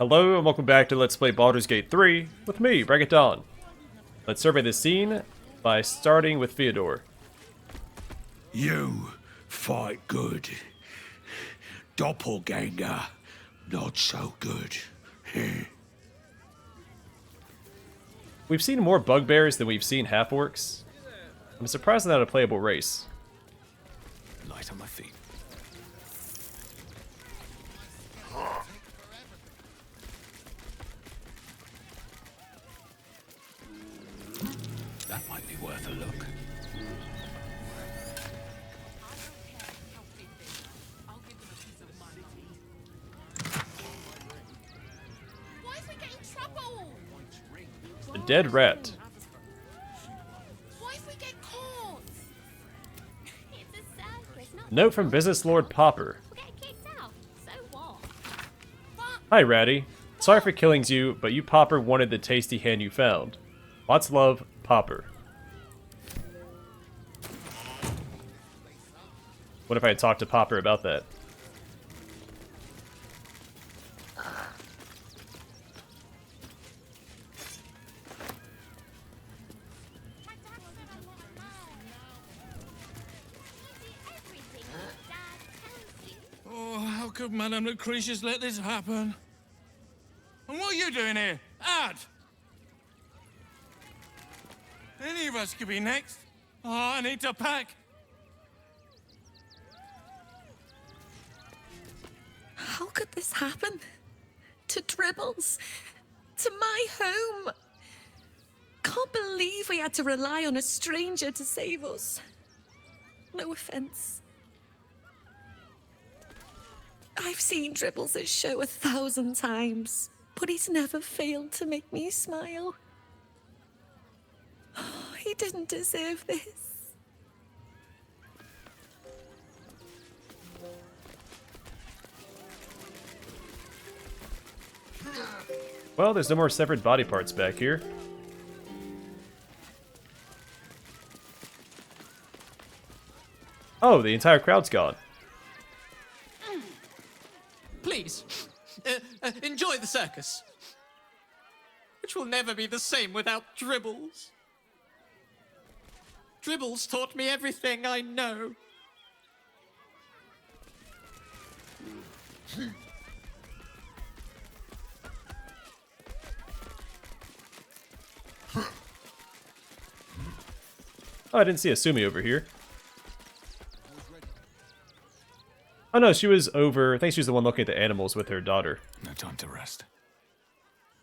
Hello and welcome back to Let's Play Baldur's Gate 3 with me, Dawn. Let's survey the scene by starting with Theodore. You fight good. Doppelganger, not so good. We've seen more bugbears than we've seen half-orcs. I'm surprised they're not a playable race. Light on my feet. That might be worth a look. Why is we getting trouble? The dead rat. Why if we get caught? It's a circus, not Note from Business Lord Popper. we'll get kicked out. So what? Hi Ratty. Sorry for killing you, but you Popper wanted the tasty hand you found. Lots of love, Popper. What if I had talked to Popper about that? Oh, how could Madame Lucretius let this happen? And what are you doing here? Ad! Any of us could be next. Oh, I need to pack. How could this happen? To Dribbles? To my home? Can't believe we had to rely on a stranger to save us. No offense. I've seen Dribbles' show 1,000 times, but he's never failed to make me smile. Oh, he didn't deserve this. Well, there's no more severed body parts back here. Oh, the entire crowd's gone. Please, enjoy the circus. Which will never be the same without Dribbles. Dribbles taught me everything I know. Oh, I didn't see Asumi over here. Oh no, she was over. I think she was the one looking at the animals with her daughter. No time to rest.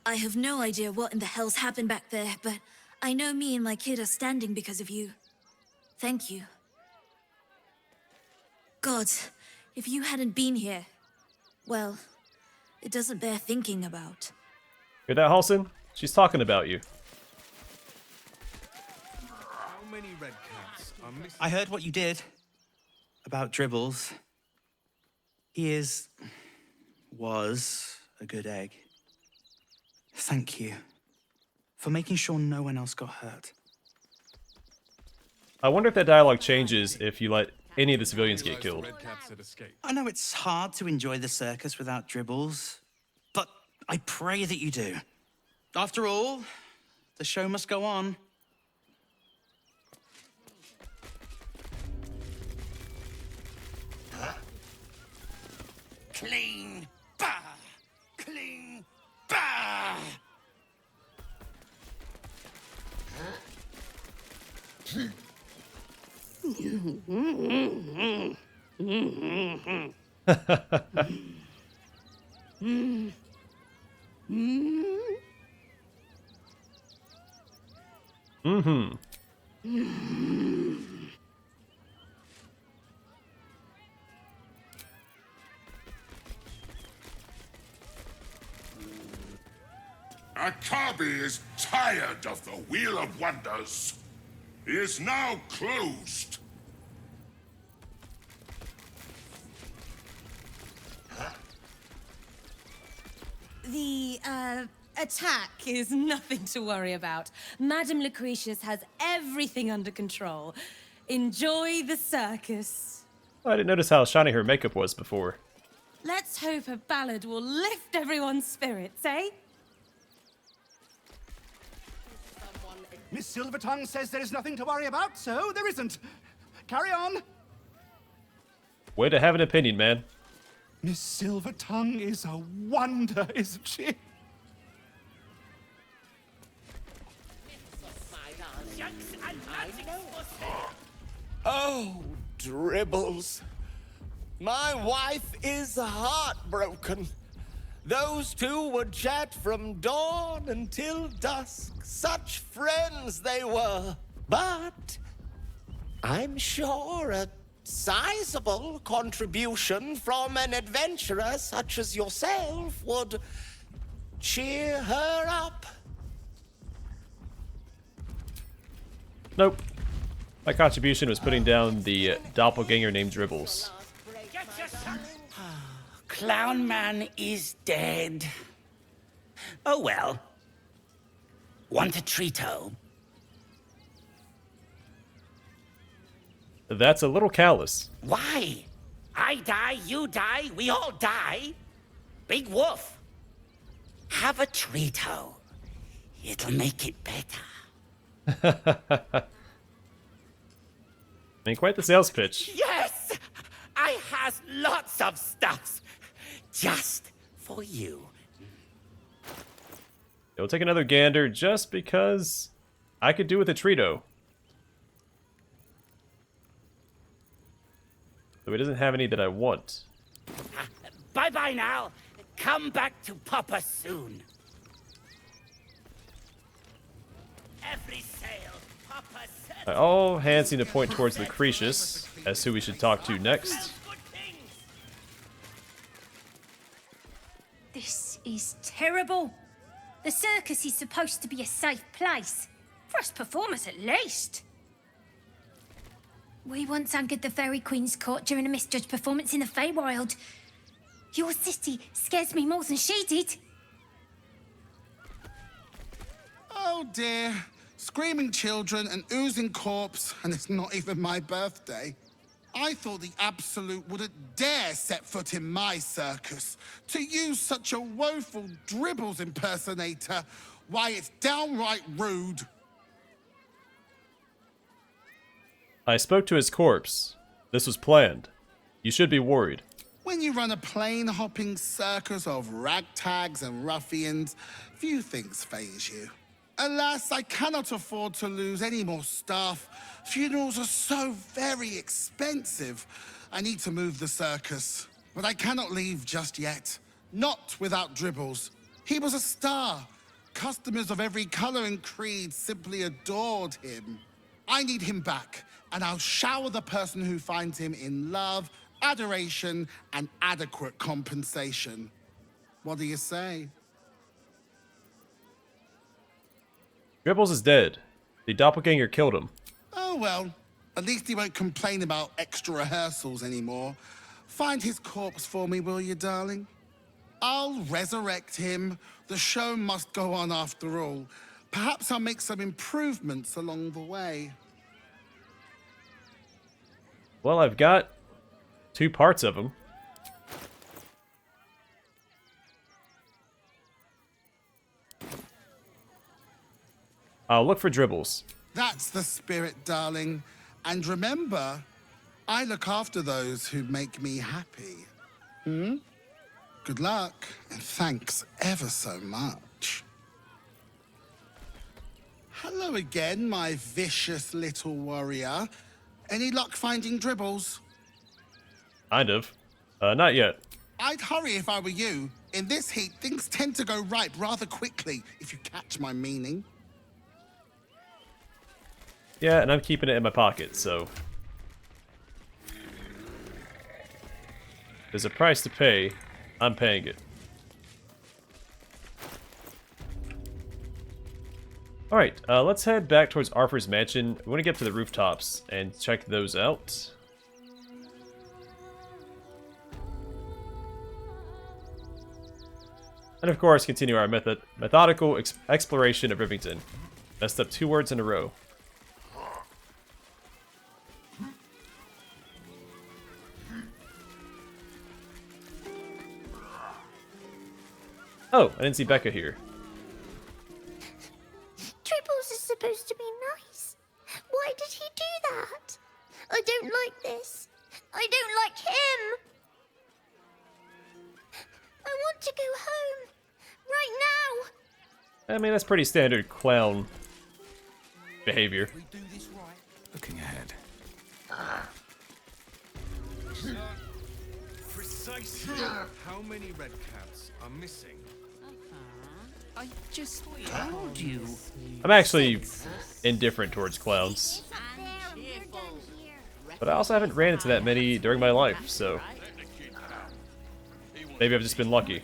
I have no idea what in the hell's happened back there, but I know me and my kid are standing because of you. Thank you. God, if you hadn't been here, well, it doesn't bear thinking about. Hear that, Halson? She's talking about you. How many red cats are missing? I heard what you did about Dribbles. He was a good egg. Thank you for making sure no one else got hurt. I wonder if that dialogue changes if you let any of the civilians get killed. Red cats had escaped. I know it's hard to enjoy the circus without Dribbles, but I pray that you do. After all, the show must go on. Clean, bah! Clean, bah! Mm-hmm. Akabi is tired of the Wheel of Wonders. He is now closed. The, attack is nothing to worry about. Madame Lucretius has everything under control. Enjoy the circus. Oh, I didn't notice how shiny her makeup was before. Let's hope a ballad will lift everyone's spirits, eh? Miss Silvertongue says there is nothing to worry about, so there isn't. Carry on. Way to have an opinion, man. Miss Silvertongue is a wonder, isn't she? Oh, Dribbles. My wife is heartbroken. Those two would chat from dawn until dusk. Such friends they were. But I'm sure a sizable contribution from an adventurer such as yourself would cheer her up. Nope. My contribution was putting down the doppelganger named Dribbles. Clown Man is dead. Oh well. Want a treato? That's a little callous. Why? I die, you die, we all die. Big Wolf. Have a treato. It'll make it better. I mean, quite the sales pitch. Yes! I has lots of stuffs. Just for you. We'll take another gander just because I could do with a Trito. Though he doesn't have any that I want. Bye-bye now. Come back to Papa soon. Every sale, Papa said... All hands seem to point towards Lucretius as who we should talk to next. This is terrible. The circus is supposed to be a safe place. For us performers, at least. We once anchored the Fairy Queen's court during a misjudged performance in the Feywild. Your sissy scares me more than she did. Oh dear. Screaming children, an oozing corpse, and it's not even my birthday. I thought the Absolute wouldn't dare set foot in my circus. To use such a woeful Dribbles impersonator, why, it's downright rude. I spoke to his corpse. This was planned. You should be worried. When you run a plain-hopping circus of ragtags and ruffians, few things faze you. Alas, I cannot afford to lose any more staff. Funerals are so very expensive. I need to move the circus, but I cannot leave just yet. Not without Dribbles. He was a star. Customers of every color and creed simply adored him. I need him back, and I'll shower the person who finds him in love, adoration, and adequate compensation. What do you say? Dribbles is dead. The doppelganger killed him. Oh, well, at least he won't complain about extra rehearsals anymore. Find his corpse for me, will you, darling? I'll resurrect him. The show must go on after all. Perhaps I'll make some improvements along the way. Well, I've got 2 parts of him. I'll look for Dribbles. That's the spirit, darling. And remember, I look after those who make me happy. Good luck, and thanks ever so much. Hello again, my vicious little warrior. Any luck finding Dribbles? Kind of. Not yet. I'd hurry if I were you. In this heat, things tend to go ripe rather quickly, if you catch my meaning. Yeah, and I'm keeping it in my pocket, so... There's a price to pay. I'm paying it. Alright, let's head back towards Arthur's mansion. We want to get to the rooftops and check those out. And of course, continue our methodical exploration of Rivington. Messed up 2 words in a row. Oh, I didn't see Becca here. Dribbles is supposed to be nice. Why did he do that? I don't like this. I don't like him. I want to go home. Right now. I mean, that's pretty standard clown behavior. Looking ahead. Precisely how many red caps are missing? I just told you. I'm actually indifferent towards clowns. But I also haven't ran into that many during my life, so maybe I've just been lucky.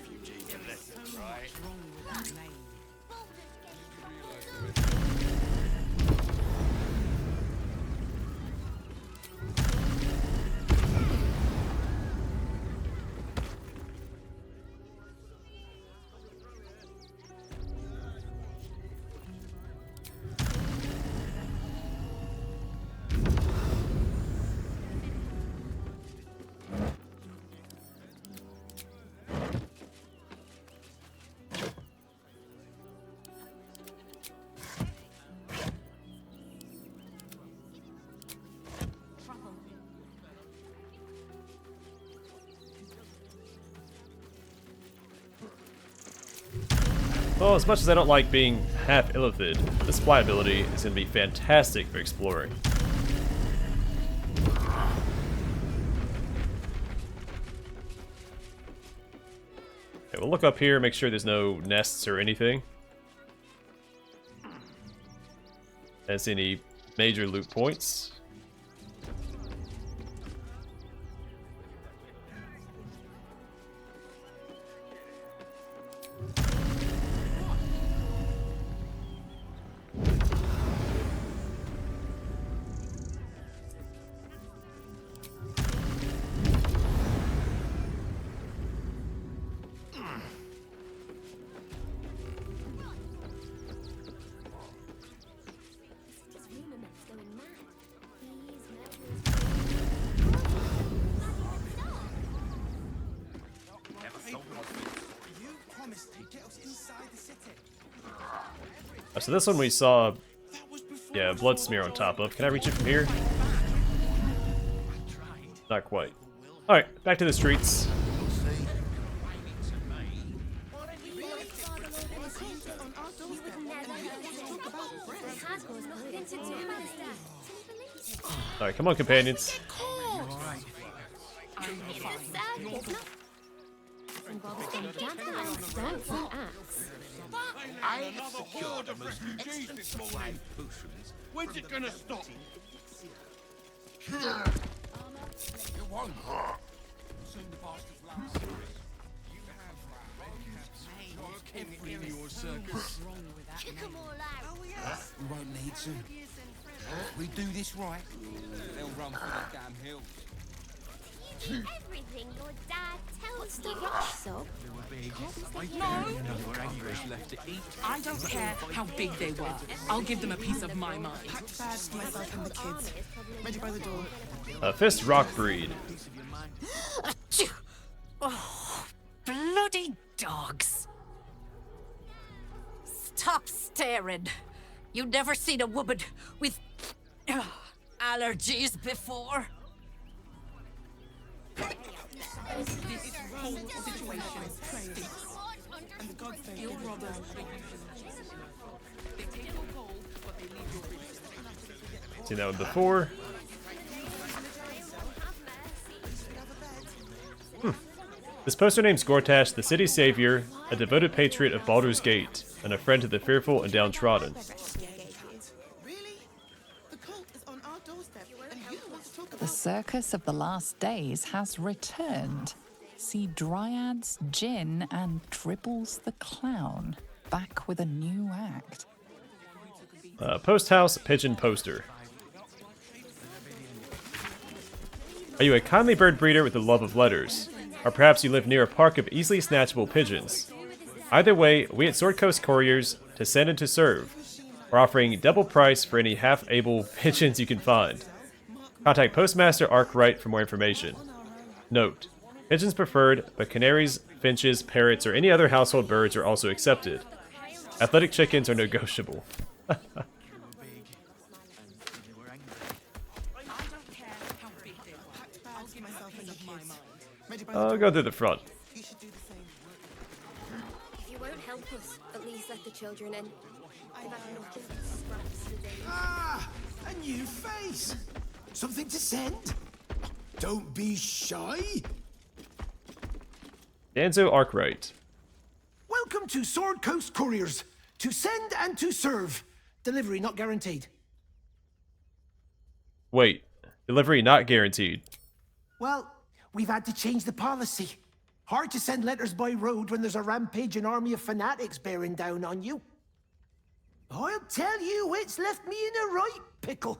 Well, as much as I don't like being half illithid, this fly ability is going to be fantastic for exploring. Okay, we'll look up here, make sure there's no nests or anything. As any major loot points. So this one we saw, yeah, blood smear on top of. Can I reach it from here? Not quite. Alright, back to the streets. Alright, come on, companions. I have secured a refugee this morning. When's it gonna stop? It won't. Soon the bastards last. You have red caps working in your circus. Kick them all out. We won't need to. If we do this right, they'll run for the damn hills. You do everything your dad tells you. What's the rush, I don't care how big they were. I'll give them a piece of my mind. Packed bags for myself and the kids. Ready by the door. Fist Rock Breed. Oh, bloody dogs. Stop staring. You've never seen a woman with allergies before. Seen that one before. This poster names Gortash the city savior, a devoted patriot of Baldur's Gate, and a friend to the fearful and downtrodden. The Circus of the Last Days has returned. See Dryads, Jinn, and Dribbles the Clown back with a new act. Post House Pigeon Poster. Are you a kindly bird breeder with a love of letters? Or perhaps you live near a park of easily snatchable pigeons? Either way, we at Sword Coast Couriers to send and to serve. We're offering double price for any half-able pigeons you can find. Contact Postmaster Arkwright for more information. Note, Pigeons preferred, but canaries, finches, parrots, or any other household birds are also accepted. Athletic chickens are negotiable. I'll go through the front. If you won't help us, at least let the children in. I've had nothing but scraps for days. Ah, a new face. Something to send? Don't be shy. Danzo Arkwright. Welcome to Sword Coast Couriers. To send and to serve. Delivery not guaranteed. Wait, delivery not guaranteed. Well, we've had to change the policy. Hard to send letters by road when there's a rampaging army of fanatics bearing down on you. I'll tell you, it's left me in a right pickle.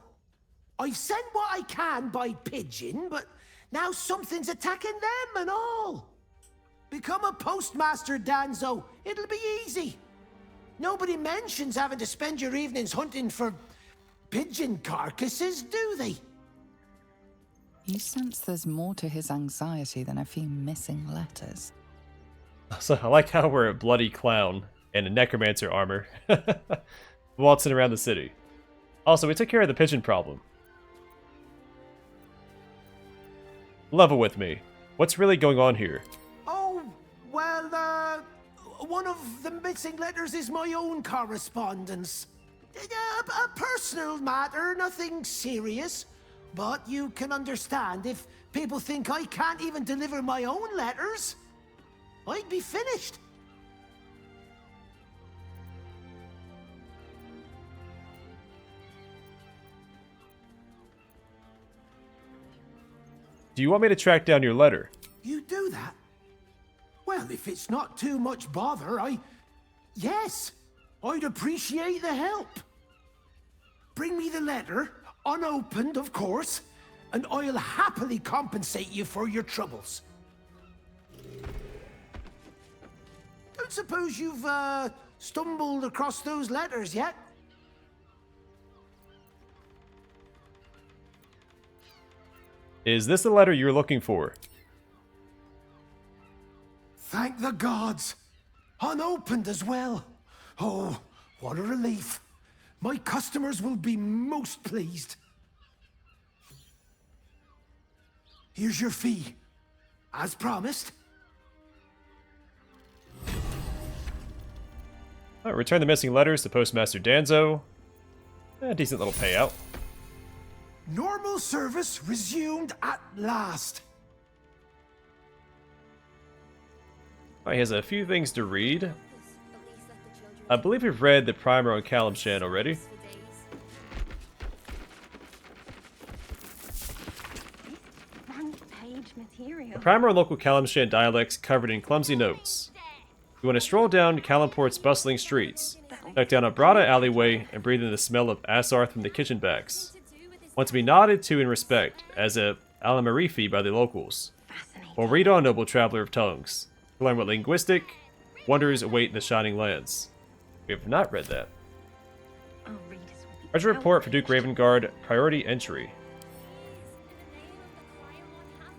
I've sent what I can by pigeon, but now something's attacking them and all. Become a postmaster, Danzo. It'll be easy. Nobody mentions having to spend your evenings hunting for pigeon carcasses, do they? You sense there's more to his anxiety than a few missing letters. So I like how we're a bloody clown and a necromancer armor waltzing around the city. Also, we took care of the pigeon problem. Level with me. What's really going on here? Oh, well, one of the missing letters is my own correspondence. A personal matter, nothing serious. But you can understand if people think I can't even deliver my own letters, I'd be finished. Do you want me to track down your letter? You do that? Well, if it's not too much bother, yes, I'd appreciate the help. Bring me the letter, unopened, of course, and I'll happily compensate you for your troubles. Don't suppose you've, stumbled across those letters yet? Is this the letter you're looking for? Thank the gods! Unopened as well. Oh, what a relief. My customers will be most pleased. Here's your fee. As promised. Alright, return the missing letters to Postmaster Danzo. Decent little payout. Normal service resumed at last. Alright, he has a few things to read. I believe we've read the primer on Kalimshan already. The primer on local Kalimshan dialects covered in clumsy notes. You want to stroll down Kalimport's bustling streets, duck down a broad alleyway, and breathe in the smell of Asarth from the kitchen backs. Want to be nodded to in respect, as a Alamarifi by the locals. Well, read on, noble traveler of tongues. To learn what linguistic wonders await in the Shining Lands. We have not read that. Treasure report for Duke Ravengard, priority entry.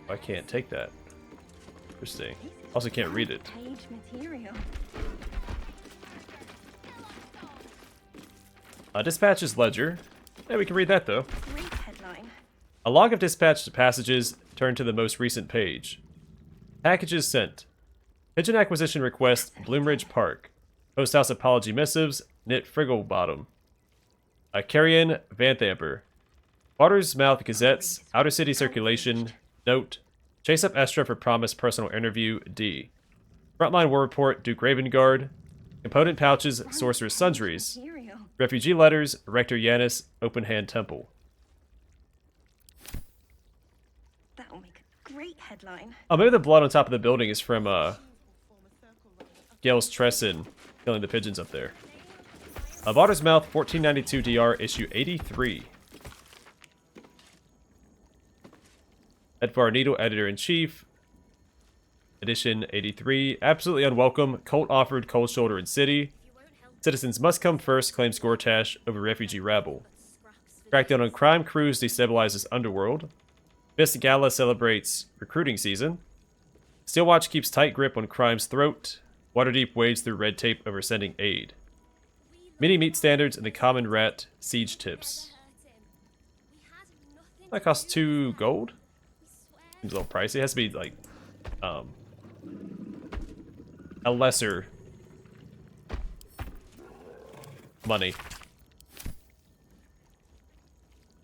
I can't take that. Interesting. Also can't read it. Dispatches ledger. Yeah, we can read that though. A log of dispatched passages. Turn to the most recent page. Packages sent. Pigeon acquisition request, Bloomridge Park. Post house apology missives, Knit Frigglebottom. Carrion, Vanthamper. Water's Mouth Gazettes, Outer City Circulation, Note. Chase up Estra for promised personal interview, D. Frontline War Report, Duke Ravengard. Component pouches, Sorcerer's Sundries. Refugee letters, Rector Yanis, Open Hand Temple. That'll make a great headline. Oh, maybe the blood on top of the building is from, Gales Tresson killing the pigeons up there. Water's Mouth, 1492 DR, issue 83. Edvar Needle, Editor-in-Chief. Edition 83. Absolutely unwelcome. Cult offered cold shoulder in city. Citizens must come first, claims Gortash over refugee rabble. Crackdown on crime crews destabilizes underworld. Miss Gala celebrates recruiting season. Steel Watch keeps tight grip on crime's throat. Waterdeep wades through red tape over sending aid. Mini meat standards and the common rat siege tips. That costs 2 gold? Seems a little pricey. It has to be like a lesser money.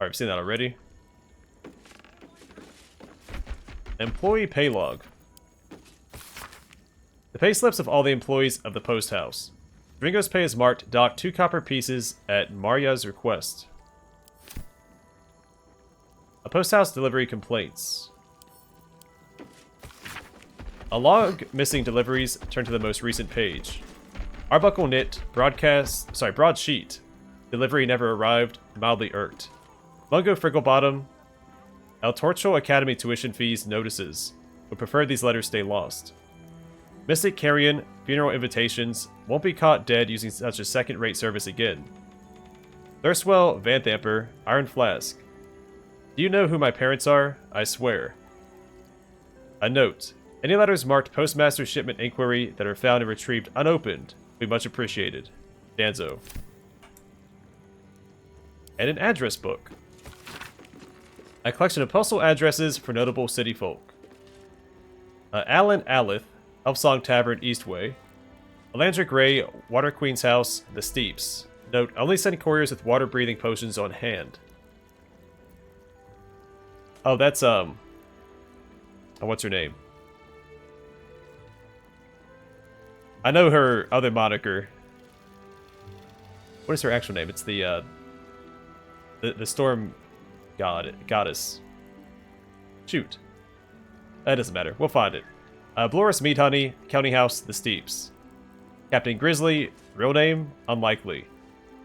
Alright, I've seen that already. Employee pay log. The pay slips of all the employees of the post house. Ringo's pay is marked dock 2 copper pieces at Marya's request. A post house delivery complaints. A log missing deliveries. Turn to the most recent page. Arbuckle knit broadsheet. Delivery never arrived. Mildly irked. Mungo Frigglebottom. El Torcho Academy tuition fees notices. Would prefer these letters stay lost. Mystic Carrion, funeral invitations, won't be caught dead using such a second-rate service again. Thirstwell Vanthamper, Iron Flask. Do you know who my parents are? I swear. A note. Any letters marked Postmaster Shipment Inquiry that are found and retrieved unopened would be much appreciated. Danzo. And an address book. A collection of postal addresses for notable city folk. Alan Alith, Elfsong Tavern, Eastway. Alandra Gray, Water Queen's House, The Steeps. Note, only send couriers with water-breathing potions on hand. Oh, that's, what's her name? I know her other moniker. What is her actual name? It's the Storm Goddess. Shoot. That doesn't matter. We'll find it. Bloris Meathoney, County House, The Steeps. Captain Grizzly, real name, unlikely.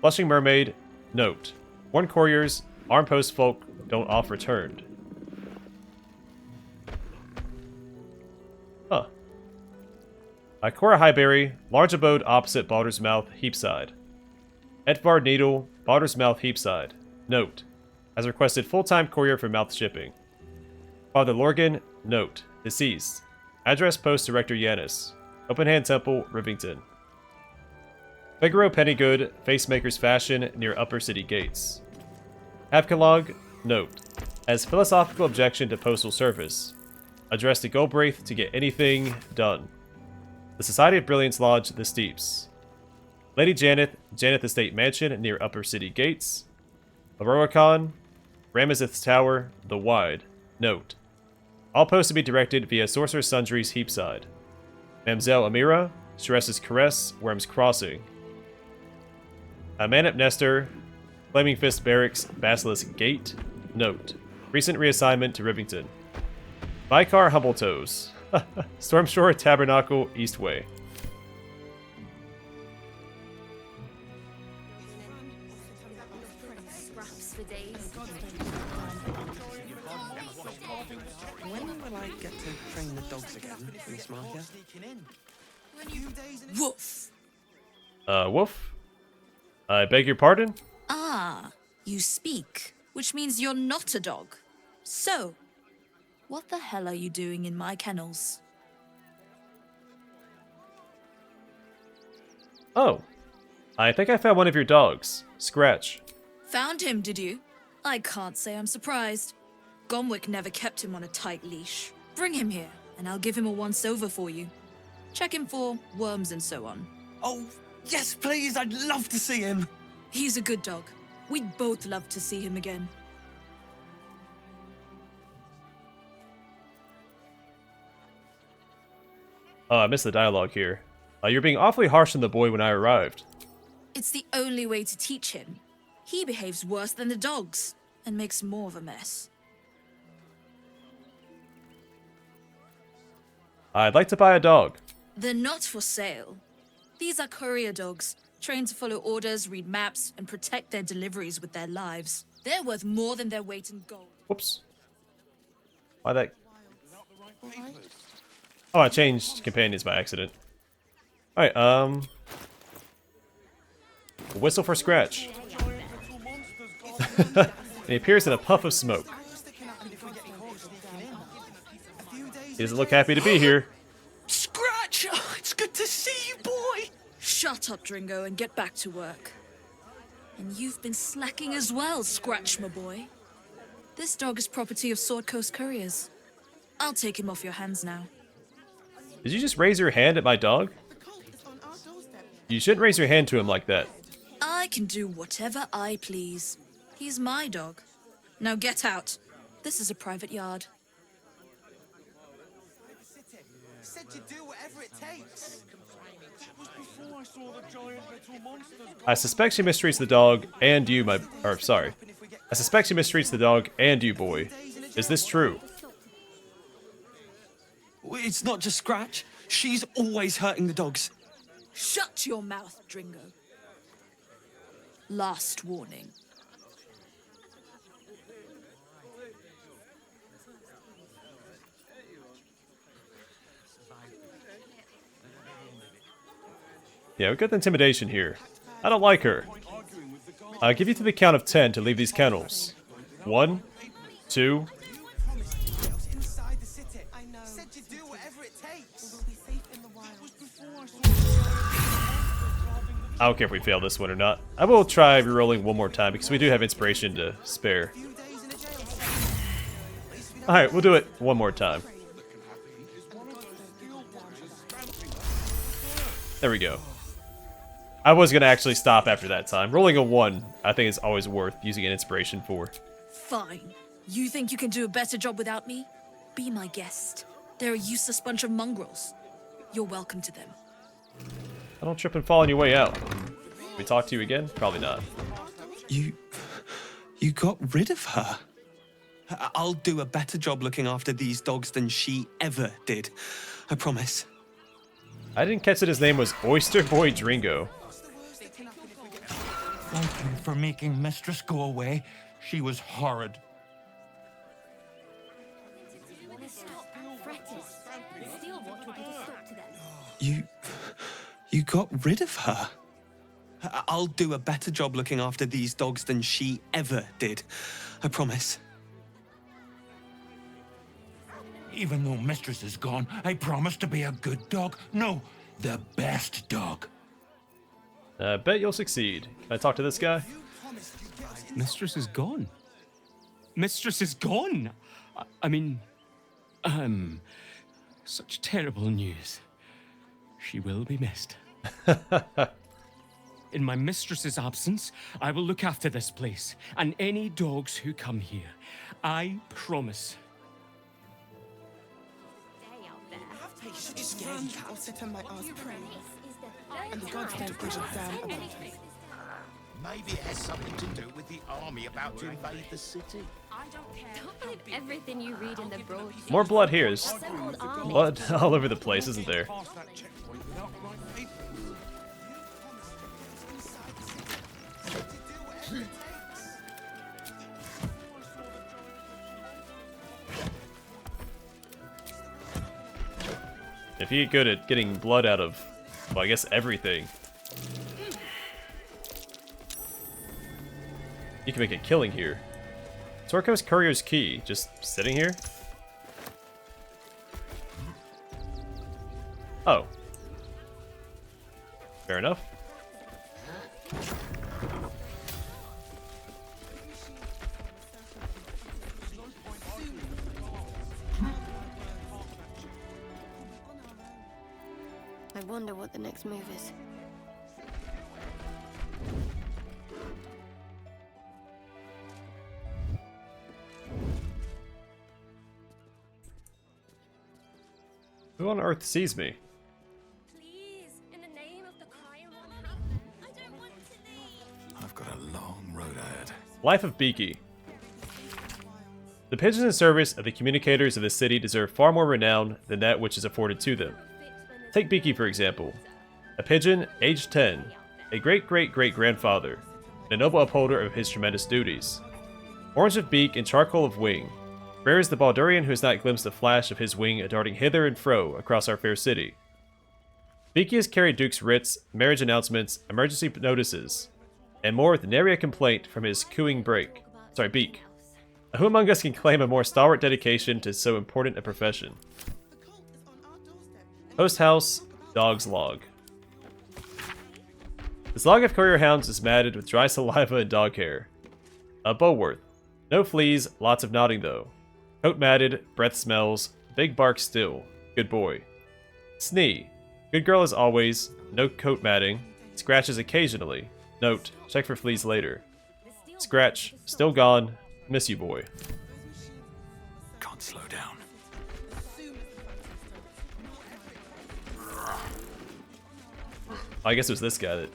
Blushing Mermaid, note. Warn couriers, armed post folk don't off returned. Huh. Cora Highberry, large abode opposite Baldur's Mouth, Heapside. Edvard Needle, Baldur's Mouth, Heapside. Note. Has requested full-time courier for mouth shipping. Father Lorgan, note. Deceased. Address Post Director Yanis. Open Hand Temple, Rivington. Figaro Pennygood, Facemaker's Fashion, near Upper City Gates. Avkalog, note. Has philosophical objection to postal service. Address to Goldbraith to get anything done. The Society of Brilliance Lodge, The Steeps. Lady Janeth, Janeth Estate Mansion, near Upper City Gates. Aroacon, Ramazith's Tower, The Wide. Note. All posts to be directed via Sorcerer's Sundry's Heapside. Mamselle Amira, Shress's Caress, Worm's Crossing. Manip Nestor, Flaming Fist Barracks, Basilisk Gate. Note. Recent reassignment to Rivington. Vicar Humbletoes. Stormshore Tabernacle, Eastway. When will I get to train the dogs again, Miss Marcia? Woof. Woof? I beg your pardon? Ah, you speak, which means you're not a dog. So, what the hell are you doing in my kennels? Oh. I think I found one of your dogs. Scratch. Found him, did you? I can't say I'm surprised. Gomwick never kept him on a tight leash. Bring him here, and I'll give him a once-over for you. Check him for worms and so on. Oh, yes, please, I'd love to see him. He's a good dog. We'd both love to see him again. Oh, I missed the dialogue here. You're being awfully harsh on the boy when I arrived. It's the only way to teach him. He behaves worse than the dogs, and makes more of a mess. I'd like to buy a dog. They're not for sale. These are courier dogs, trained to follow orders, read maps, and protect their deliveries with their lives. They're worth more than their weight in gold. Whoops. Why that? Oh, I changed companions by accident. Alright, whistle for Scratch. And he appears in a puff of smoke. He doesn't look happy to be here. Scratch! Oh, it's good to see you, boy! Shut up, Dringo, and get back to work. And you've been slacking as well, Scratch, my boy. This dog is property of Sword Coast Couriers. I'll take him off your hands now. Did you just raise your hand at my dog? You shouldn't raise your hand to him like that. I can do whatever I please. He's my dog. Now get out. This is a private yard. Said you'd do whatever it takes. That was before I saw the giant little monsters. I suspect she mistreats the dog and you, sorry. I suspect she mistreats the dog and you, boy. Is this true? It's not just Scratch. She's always hurting the dogs. Shut your mouth, Dringo. Last warning. Yeah, we got the intimidation here. I don't like her. I'll give you to the count of 10 to leave these kennels. 1, 2. I don't care if we fail this one or not. I will try rerolling one more time because we do have inspiration to spare. Alright, we'll do it one more time. There we go. I was going to actually stop after that time. Rolling a 1, I think is always worth using an inspiration for. Fine. You think you can do a better job without me? Be my guest. They're a useless bunch of mongrels. You're welcome to them. I don't trip and fall on your way out. We talk to you again? Probably not. You got rid of her? I'll do a better job looking after these dogs than she ever did. I promise. I didn't catch that his name was Oyster Boy Dringo. Thank you for making Mistress go away. She was horrid. You got rid of her? I'll do a better job looking after these dogs than she ever did. I promise. Even though Mistress is gone, I promise to be a good dog. No, the best dog. I bet you'll succeed. Can I talk to this guy? Mistress is gone. Mistress is gone. I mean, such terrible news. She will be missed. In my mistress's absence, I will look after this place and any dogs who come here. I promise. It's scared I'll sit on my ass praying. And the gods don't give a damn about me. Maybe it has something to do with the army about to invade the city. Don't believe everything you read in the broadsheet. More blood here. There's blood all over the place, isn't there? If you get good at getting blood out of, well, I guess everything, you can make a killing here. Sword Coast Courier's key, just sitting here? Oh. Fair enough. I wonder what the next move is. Who on earth sees me? Please, in the name of the crying one, I don't want to leave. I've got a long road ahead. Life of Beaky. The pigeons in service of the communicators of the city deserve far more renown than that which is afforded to them. Take Beaky, for example. A pigeon, aged 10, a great-great-great-grandfather, and a noble upholder of his tremendous duties. Orange of beak and charcoal of wing. Rare is the Baldurian who has not glimpsed the flash of his wing darting hither and fro across our fair city. Beaky has carried Duke's writs, marriage announcements, emergency notices, and more with nary a complaint from his cooing beak. Who among us can claim a more stalwart dedication to so important a profession? Post house, dog's log. This log of courier hounds is matted with dry saliva and dog hair. Bowworth. No fleas, lots of nodding though. Coat matted, breath smells, big bark still. Good boy. Snee. Good girl as always, no coat matting. Scratches occasionally. Note, check for fleas later. Scratch, still gone. Miss you, boy. Can't slow down. I guess it was this guy that...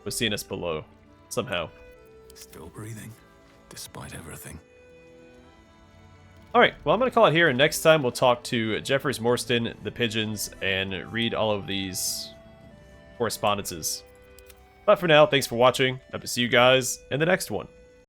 was seeing us below. Somehow. Still breathing, despite everything. Alright, well I'm going to call it here, and next time we'll talk to Jeffers Morstan, the pigeons, and read all of these correspondences. But for now, thanks for watching. Hope to see you guys in the next one.